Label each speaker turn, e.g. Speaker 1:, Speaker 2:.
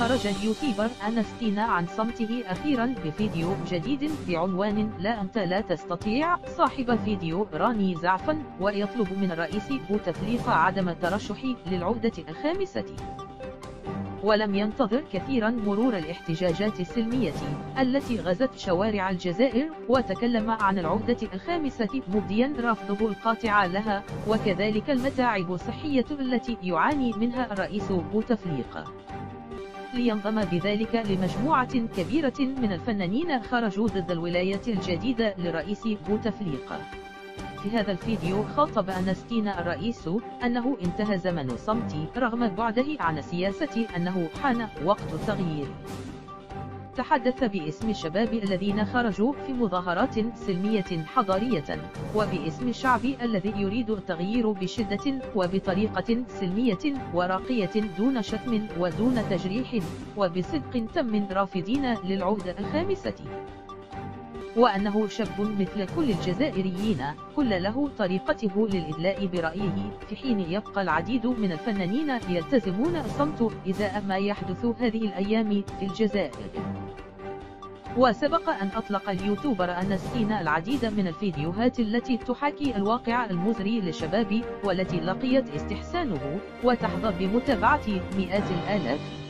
Speaker 1: خرج اليوتيوبر أنستينا عن صمته أخيرا بفيديو جديد بعنوان لا أنت لا تستطيع. صاحب فيديو راني زعفا ويطلب من الرئيس بوتفليقة عدم الترشح للعقدة الخامسة. ولم ينتظر كثيرا مرور الاحتجاجات السلمية التي غزت شوارع الجزائر، وتكلم عن العقدة الخامسة مبديا رفضه القاطع لها، وكذلك المتاعب الصحية التي يعاني منها الرئيس بوتفليقة. لينضم بذلك لمجموعة كبيرة من الفنانين خرجوا ضد الولاية الجديدة للرئيس بوتفليقة. في هذا الفيديو خاطب أنستينا الرئيس أنه انتهى زمن الصمت رغم بعده عن السياسة، أنه حان وقت التغيير. تحدث باسم الشباب الذين خرجوا في مظاهرات سلمية حضارية، وباسم الشعب الذي يريد التغيير بشدة وبطريقة سلمية وراقية دون شتم ودون تجريح، وبصدق تم رافضين للعقدة الخامسة، وأنه شاب مثل كل الجزائريين كل له طريقته للإدلاء برأيه، في حين يبقى العديد من الفنانين يلتزمون الصمت إزاء ما يحدث هذه الأيام في الجزائر. وسبق أن أطلق اليوتيوبر أنستينا العديد من الفيديوهات التي تحاكي الواقع المزري للشباب، والتي لقيت استحسانه وتحظى بمتابعة مئات الآلاف.